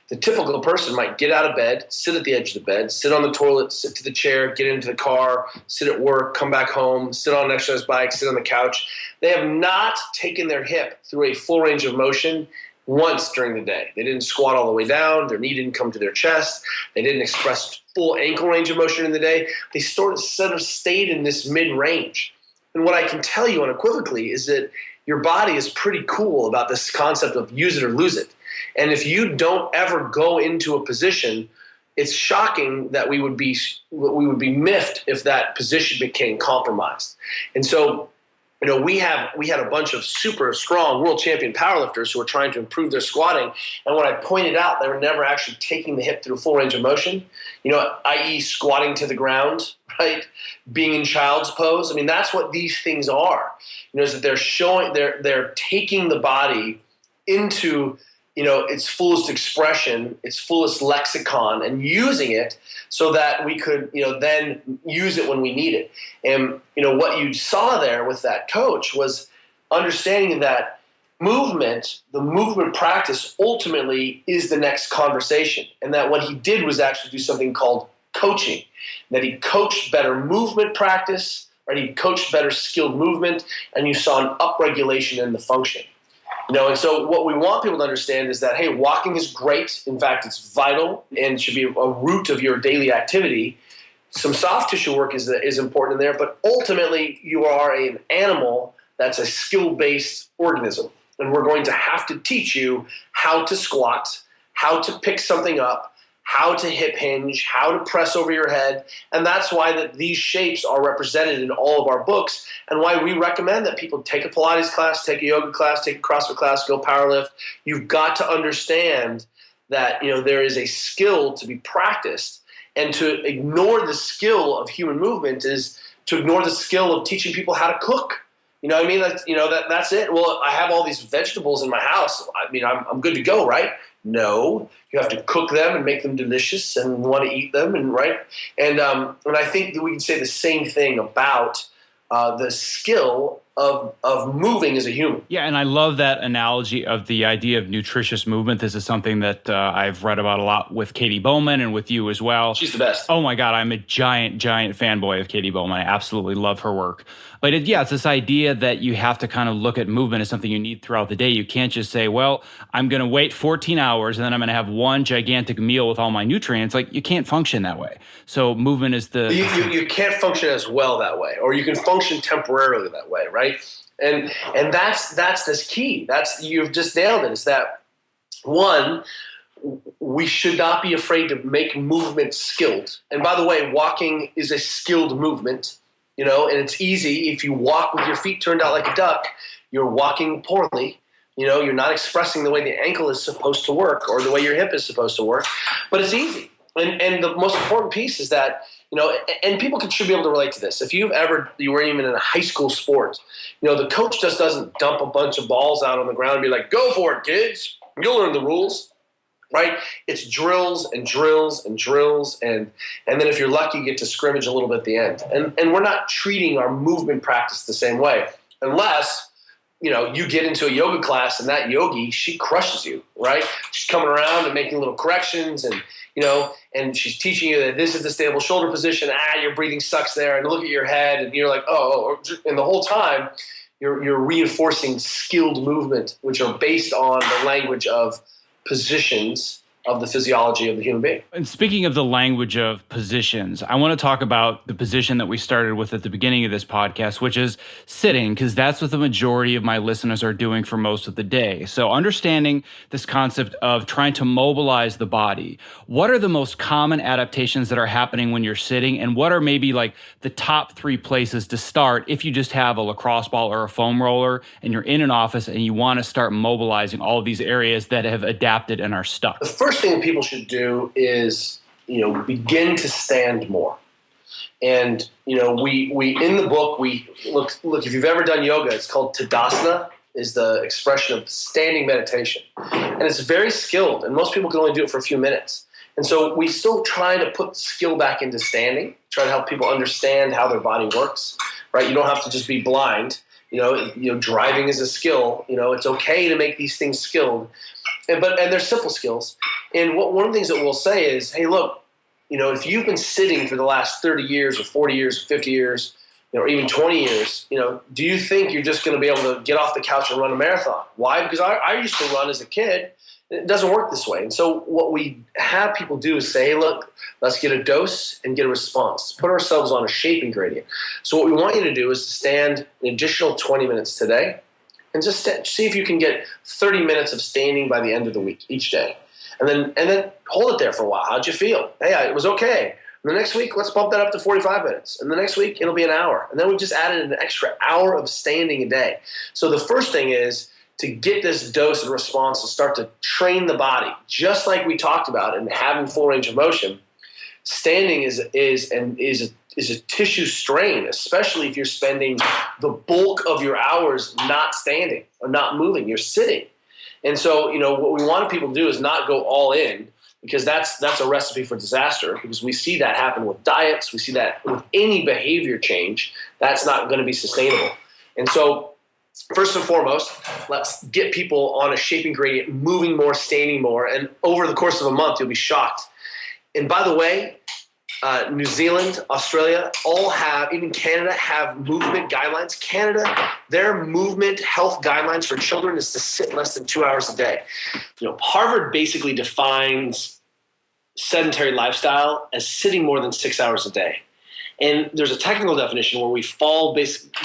Speaker 2: the typical person might get out of bed, sit at the edge of the bed, sit on the toilet, sit to the chair, get into the car, sit at work, come back home, sit on an exercise bike, sit on the couch. They have not taken their hip through a full range of motion once during the day. They didn't squat all the way down. Their knee didn't come to their chest. They didn't express full ankle range of motion in the day. They sort of stayed in this mid-range. And what I can tell you unequivocally is that your body is pretty cool about this concept of use it or lose it. And if you don't ever go into a position, it's shocking that we would be miffed if that position became compromised. And so, we had a bunch of super strong world champion powerlifters who were trying to improve their squatting. And when I pointed out they were never actually taking the hip through full range of motion, i.e. squatting to the ground, right? Being in child's pose. I mean, that's what these things are. Is that they're taking the body into its fullest expression, its fullest lexicon, and using it so that we could, then use it when we need it. And, what you saw there with that coach was understanding that the movement practice ultimately is the next conversation. And that what he did was actually do something called coaching, that he coached better movement practice, right? He coached better skilled movement, and you saw an upregulation in the function. And so what we want people to understand is that, hey, walking is great. In fact, it's vital and should be a root of your daily activity. Some soft tissue work is important in there, but ultimately you are an animal that's a skill-based organism. And we're going to have to teach you how to squat, how to pick something up, how to hip hinge, how to press over your head. And that's why these shapes are represented in all of our books, and why we recommend that people take a Pilates class, take a yoga class, take a CrossFit class, go powerlift. You've got to understand that there is a skill to be practiced, and to ignore the skill of human movement is to ignore the skill of teaching people how to cook. You know what I mean? That's it. Well, I have all these vegetables in my house. I mean, I'm good to go, right? No, you have to cook them and make them delicious and want to eat them, and right. And I think that we can say the same thing about the skill of moving as a human.
Speaker 1: Yeah, and I love that analogy of the idea of nutritious movement. This is something that I've read about a lot with Katie Bowman and with you as well.
Speaker 2: She's the best.
Speaker 1: Oh my God, I'm a giant fanboy of Katie Bowman. I absolutely love her work. But it's this idea that you have to kind of look at movement as something you need throughout the day. You can't just say, well, I'm going to wait 14 hours and then I'm going to have one gigantic meal with all my nutrients. Like, you can't function that way. So movement is the...
Speaker 2: You can't function as well that way, or you can function temporarily that way, right? And that's this key. You've just nailed it. Is that, one, we should not be afraid to make movement skilled. And by the way, walking is a skilled movement. And it's easy. If you walk with your feet turned out like a duck, you're walking poorly. You're not expressing the way the ankle is supposed to work or the way your hip is supposed to work. But it's easy. And the most important piece is that, and people should be able to relate to this. If you were even in a high school sport, the coach just doesn't dump a bunch of balls out on the ground and be like, go for it, kids. You'll learn the rules. Right? It's drills and drills and drills, and then if you're lucky, you get to scrimmage a little bit at the end. And we're not treating our movement practice the same way, unless you get into a yoga class and that yogi, she crushes you, right? She's coming around and making little corrections, and and she's teaching you that this is the stable shoulder position. Your breathing sucks there, and look at your head, and you're like, oh, and the whole time you're reinforcing skilled movement, which are based on the language of positions of the physiology of the human being.
Speaker 1: And speaking of the language of positions, I want to talk about the position that we started with at the beginning of this podcast, which is sitting, because that's what the majority of my listeners are doing for most of the day. So understanding this concept of trying to mobilize the body, what are the most common adaptations that are happening when you're sitting, and what are maybe like the top 3 places to start if you just have a lacrosse ball or a foam roller and you're in an office and you want to start mobilizing all of these areas that have adapted and are stuck?
Speaker 2: The first thing people should do is, begin to stand more. And, we in the book, we look, if you've ever done yoga, it's called Tadasana, is the expression of standing meditation. And it's very skilled, and most people can only do it for a few minutes. And so we still try to put skill back into standing, try to help people understand how their body works, right? You don't have to just be blind. Driving is a skill. It's okay to make these things skilled. And they're simple skills. And one of the things that we'll say is, hey, look, if you've been sitting for the last 30 years or 40 years or 50 years, or even 20 years, do you think you're just going to be able to get off the couch and run a marathon? Why? Because I used to run as a kid. It doesn't work this way. And so what we have people do is say, hey, look, let's get a dose and get a response. Put ourselves on a shaping gradient. So what we want you to do is to stand an additional 20 minutes today and just see if you can get 30 minutes of standing by the end of the week each day. And then hold it there for a while. How'd you feel? Hey, it was okay. And the next week, let's bump that up to 45 minutes. And the next week, it'll be an hour. And then we just added an extra hour of standing a day. So the first thing is to get this dose and response to start to train the body, just like we talked about in having full range of motion. Standing is a tissue strain, especially if you're spending the bulk of your hours not standing or not moving. You're sitting. And so, what we want people to do is not go all in, because that's a recipe for disaster, because we see that happen with diets. We see that with any behavior change. That's not going to be sustainable. And so first and foremost, let's get people on a shaping gradient, moving more, standing more. And over the course of a month, you'll be shocked. And by the way, New Zealand, Australia, all have, even Canada, have movement guidelines. Canada, their movement health guidelines for children is to sit less than 2 hours a day. Harvard basically defines sedentary lifestyle as sitting more than 6 hours a day. And there's a technical definition where we fall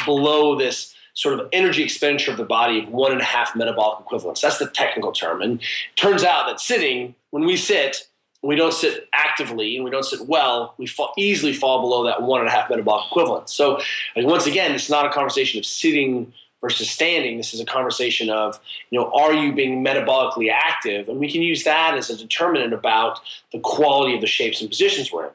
Speaker 2: below this sort of energy expenditure of the body of 1.5 metabolic equivalents. That's the technical term. And it turns out that sitting, when we sit, we don't sit actively and we don't sit well, we easily fall below that 1.5 metabolic equivalent. So once again, it's not a conversation of sitting versus standing. This is a conversation of, are you being metabolically active? And we can use that as a determinant about the quality of the shapes and positions we're in.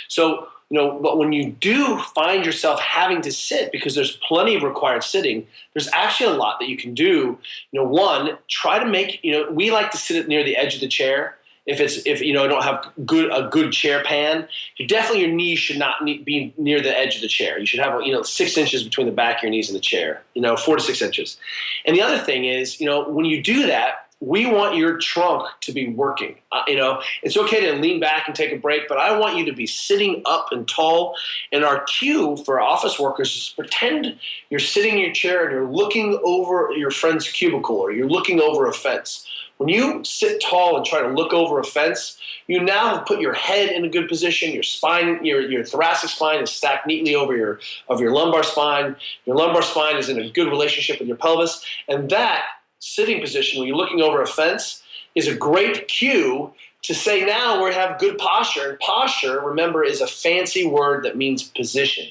Speaker 2: So, but when you do find yourself having to sit, because there's plenty of required sitting, there's actually a lot that you can do. One, try to make, we like to sit near the edge of the chair. If you don't have a good chair pan, your knees should not be near the edge of the chair. You should have 6 inches between the back of your knees and the chair, 4 to 6 inches. And the other thing is, when you do that, we want your trunk to be working. It's okay to lean back and take a break, but I want you to be sitting up and tall. And our cue for office workers is pretend you're sitting in your chair and you're looking over your friend's cubicle or you're looking over a fence. When you sit tall and try to look over a fence, you now have put your head in a good position. Your spine, your thoracic spine is stacked neatly over your lumbar spine. Your lumbar spine is in a good relationship with your pelvis. And that sitting position, when you're looking over a fence, is a great cue to say now we have good posture. And posture, remember, is a fancy word that means position.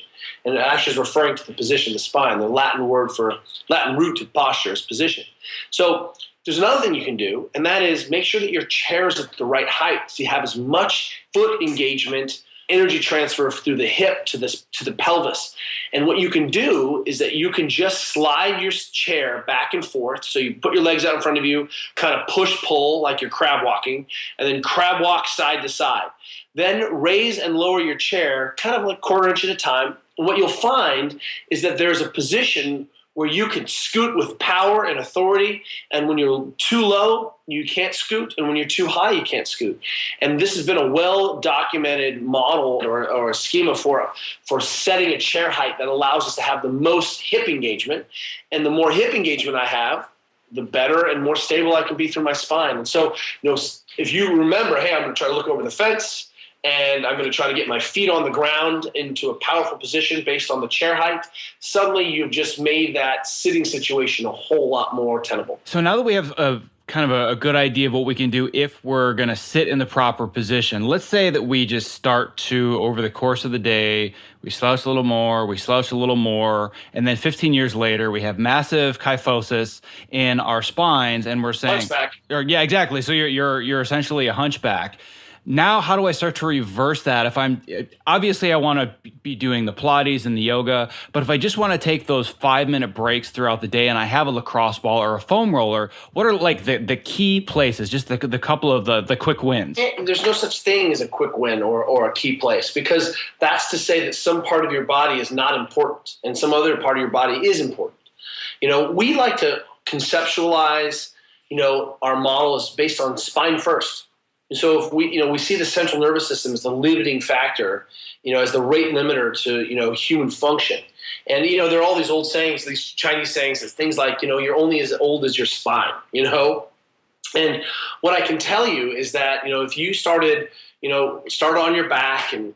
Speaker 2: And it actually is referring to the position of the spine. The Latin root to posture is position. So there's another thing you can do, and that is make sure that your chair is at the right height so you have as much foot engagement, energy transfer through the hip to the pelvis. And what you can do is that you can just slide your chair back and forth. So you put your legs out in front of you, kind of push-pull like you're crab walking, and then crab walk side to side. Then raise and lower your chair kind of like quarter inch at a time. And what you'll find is that there's a position where you can scoot with power and authority, and when you're too low, you can't scoot, and when you're too high, you can't scoot. And this has been a well-documented model or a schema for setting a chair height that allows us to have the most hip engagement, and the more hip engagement I have, the better and more stable I can be through my spine. And so, if you remember, hey, I'm going to try to look over the fence, and I'm going to try to get my feet on the ground into a powerful position based on the chair height, suddenly you've just made that sitting situation a whole lot more tenable.
Speaker 1: So now that we have a good idea of what we can do if we're going to sit in the proper position, let's say that we just start to, over the course of the day, we slouch a little more, we slouch a little more, and then 15 years later, we have massive kyphosis in our spines, and we're saying...
Speaker 2: Hunchback.
Speaker 1: Yeah, exactly. So you're essentially a hunchback. Now, how do I start to reverse that? Obviously I want to be doing the Pilates and the yoga, but if I just want to take those 5-minute breaks throughout the day and I have a lacrosse ball or a foam roller, what are like the key places, just the couple of the quick wins?
Speaker 2: There's no such thing as a quick win or a key place, because that's to say that some part of your body is not important and some other part of your body is important. We like to conceptualize, our model is based on spine first. And so if we see the central nervous system as the limiting factor, as the rate limiter to, human function. And, there are all these old sayings, these Chinese sayings, it's things like, you're only as old as your spine, And what I can tell you is that, if you start on your back and,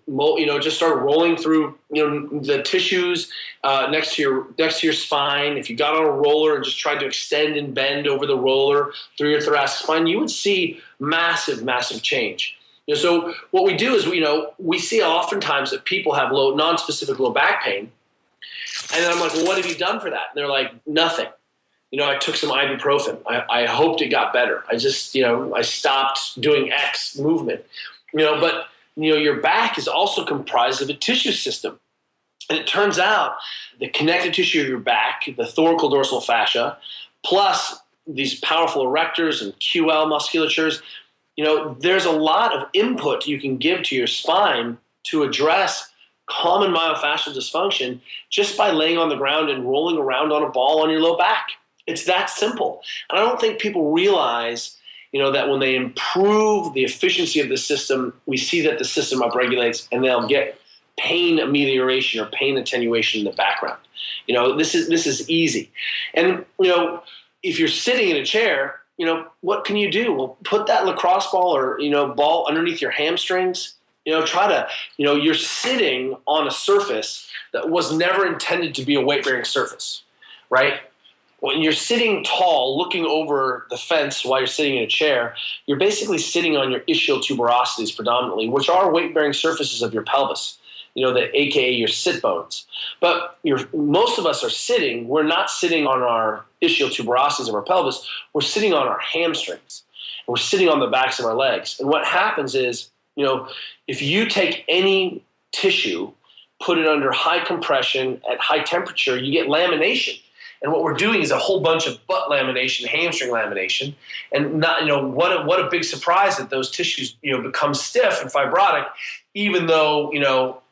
Speaker 2: just start rolling through, the tissues next to your spine. If you got on a roller and just tried to extend and bend over the roller through your thoracic spine, you would see massive, massive change. So what we do is, we see oftentimes that people have non-specific low back pain. And then I'm like, well, what have you done for that? And they're like, nothing. I took some ibuprofen. I hoped it got better. I just, I stopped doing X movement. But your back is also comprised of a tissue system. And it turns out the connective tissue of your back, the thoracodorsal fascia, plus these powerful erectors and QL musculatures, there's a lot of input you can give to your spine to address common myofascial dysfunction just by laying on the ground and rolling around on a ball on your low back. It's that simple. And I don't think people realize, that when they improve the efficiency of the system, we see that the system upregulates and they'll get pain amelioration or pain attenuation in the background. This is easy. And, if you're sitting in a chair, what can you do? Well, put that lacrosse ball or, ball underneath your hamstrings. You're sitting on a surface that was never intended to be a weight-bearing surface, right? When you're sitting tall, looking over the fence while you're sitting in a chair, you're basically sitting on your ischial tuberosities predominantly, which are weight-bearing surfaces of your pelvis, AKA your sit bones. But most of us are sitting. We're not sitting on our ischial tuberosities of our pelvis. We're sitting on our hamstrings. And we're sitting on the backs of our legs. And what happens is, if you take any tissue, put it under high compression at high temperature, you get lamination. And what we're doing is a whole bunch of butt lamination, hamstring lamination, and what a big surprise that those tissues become stiff and fibrotic, even though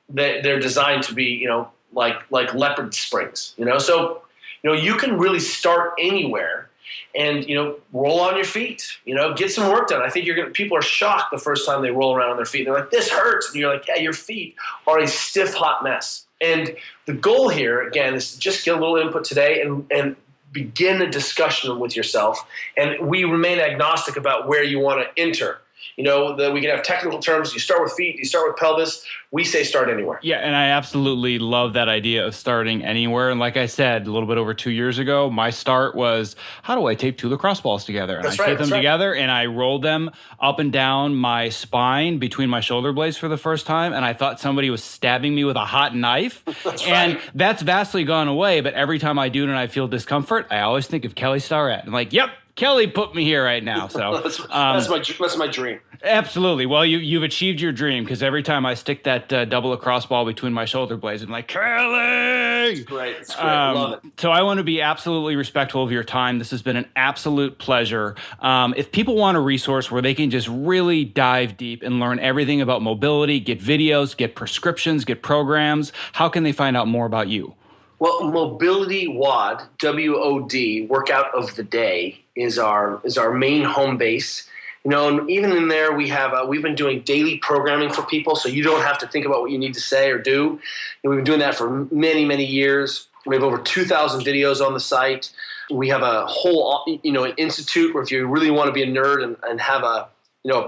Speaker 2: they're designed to be like leopard springs. So you can really start anywhere. And, roll on your feet, get some work done. I think people are shocked the first time they roll around on their feet. They're like, this hurts. And you're like, yeah, your feet are a stiff, hot mess. And the goal here, again, is to just get a little input today and begin a discussion with yourself. And we remain agnostic about where you want to enter. That we can have technical terms. You start with feet, you start with pelvis. We say start anywhere.
Speaker 1: Yeah, and I absolutely love that idea of starting anywhere. And like I said, a little bit over 2 years ago, my start was, how do I tape two lacrosse balls together? And I taped them together and I rolled them up and down my spine between my shoulder blades for the first time. And I thought somebody was stabbing me with a hot knife. That's vastly gone away. But every time I do it and I feel discomfort, I always think of Kelly Starrett. I'm like, yep, Kelly put me here right now. So
Speaker 2: that's my dream.
Speaker 1: Absolutely. Well, you've achieved your dream, because every time I stick that double lacrosse ball between my shoulder blades, I'm like, Kelly!
Speaker 2: It's great. Love it.
Speaker 1: So I want to be absolutely respectful of your time. This has been an absolute pleasure. If people want a resource where they can just really dive deep and learn everything about mobility, get videos, get prescriptions, get programs, how can they find out more about you?
Speaker 2: Well, Mobility WOD, W-O-D, Workout of the Day, is our main home base. And even in there, we've been doing daily programming for people, so you don't have to think about what you need to say or do. And we've been doing that for many, many years. We have over 2,000 videos on the site. We have a whole, an institute where if you really want to be a nerd and have a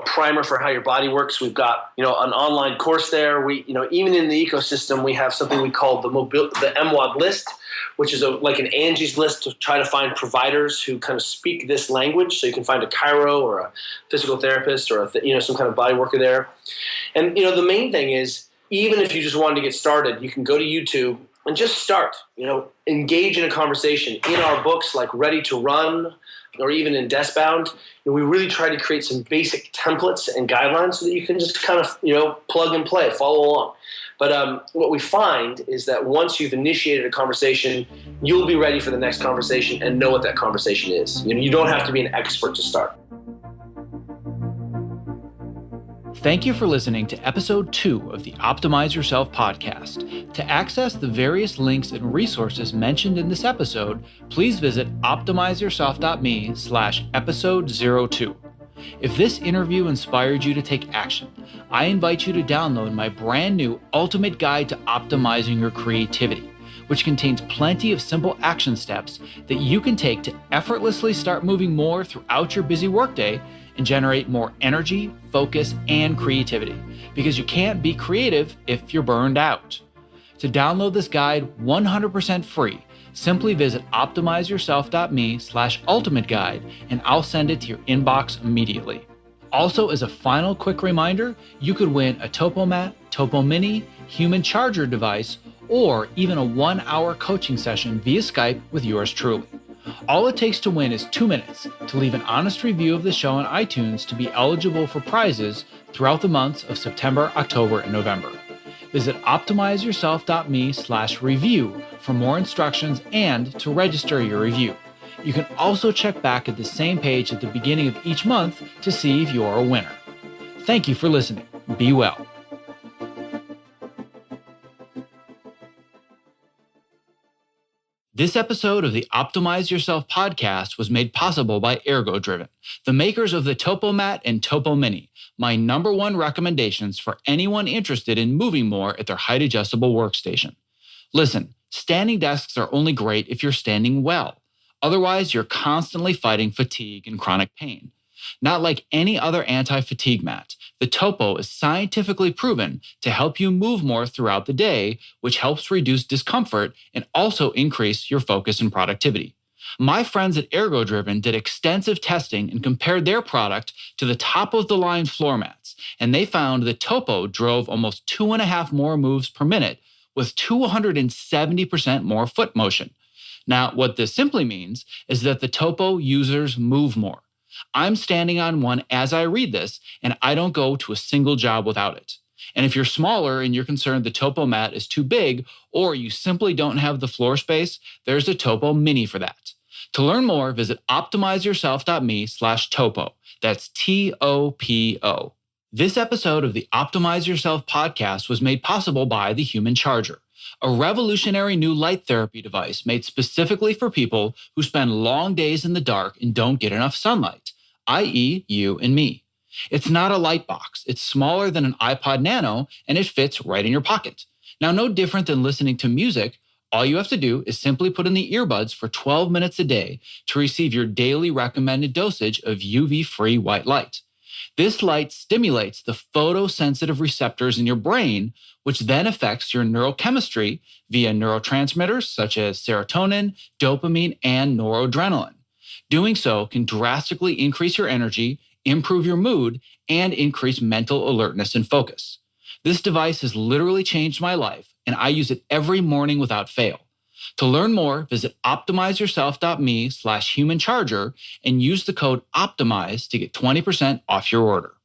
Speaker 2: primer for how your body works, we've got, an online course there. We, even in the ecosystem, we have something we call the MWOD list, which is like an Angie's list to try to find providers who kind of speak this language. So you can find a chiro or a physical therapist or some kind of body worker there. And, the main thing is, even if you just wanted to get started, you can go to YouTube and just start, engage in a conversation. In our books like Ready to Run or even in Deskbound, we really try to create some basic templates and guidelines so that you can just kind of, plug and play, follow along. But what we find is that once you've initiated a conversation, you'll be ready for the next conversation and know what that conversation is. You don't have to be an expert to start.
Speaker 1: Thank you for listening to Episode 2 of the Optimize Yourself podcast. To access the various links and resources mentioned in this episode, please visit optimizeyourself.me/episode02. If this interview inspired you to take action, I invite you to download my brand new Ultimate Guide to Optimizing Your Creativity, which contains plenty of simple action steps that you can take to effortlessly start moving more throughout your busy workday and generate more energy, focus, and creativity, because you can't be creative if you're burned out. To download this guide 100% free, simply visit optimizeyourself.me/ultimate guide and I'll send it to your inbox immediately. Also, as a final quick reminder, you could win a TopoMat, Topo Mini, human charger device, or even a 1-hour coaching session via Skype with yours truly. All it takes to win is 2 minutes to leave an honest review of the show on iTunes to be eligible for prizes throughout the months of September, October, and November. Visit optimizeyourself.me/review for more instructions and to register your review. You can also check back at the same page at the beginning of each month to see if you're a winner. Thank you for listening. Be well. This episode of the Optimize Yourself podcast was made possible by ErgoDriven, the makers of the TopoMat and Topo Mini, my #1 recommendations for anyone interested in moving more at their height-adjustable workstation. Listen, standing desks are only great if you're standing well. Otherwise, you're constantly fighting fatigue and chronic pain. Not like any other anti-fatigue mat, the Topo is scientifically proven to help you move more throughout the day, which helps reduce discomfort and also increase your focus and productivity. My friends at ErgoDriven did extensive testing and compared their product to the top-of-the-line floor mats, and they found the Topo drove almost 2.5 more moves per minute with 270% more foot motion. Now, what this simply means is that the Topo users move more. I'm standing on one as I read this, and I don't go to a single job without it. And if you're smaller and you're concerned the Topo mat is too big, or you simply don't have the floor space, there's a Topo Mini for that. To learn more, visit optimizeyourself.me/topo. That's TOPO. This episode of the Optimize Yourself podcast was made possible by the Human Charger, a revolutionary new light therapy device made specifically for people who spend long days in the dark and don't get enough sunlight, i.e. you and me. It's not a light box. It's smaller than an iPod Nano, and it fits right in your pocket. Now, no different than listening to music, all you have to do is simply put in the earbuds for 12 minutes a day to receive your daily recommended dosage of UV-free white light. This light stimulates the photosensitive receptors in your brain, which then affects your neurochemistry via neurotransmitters such as serotonin, dopamine, and noradrenaline. Doing so can drastically increase your energy, improve your mood, and increase mental alertness and focus. This device has literally changed my life, and I use it every morning without fail. To learn more, visit optimizeyourself.me/humancharger and use the code OPTIMIZE to get 20% off your order.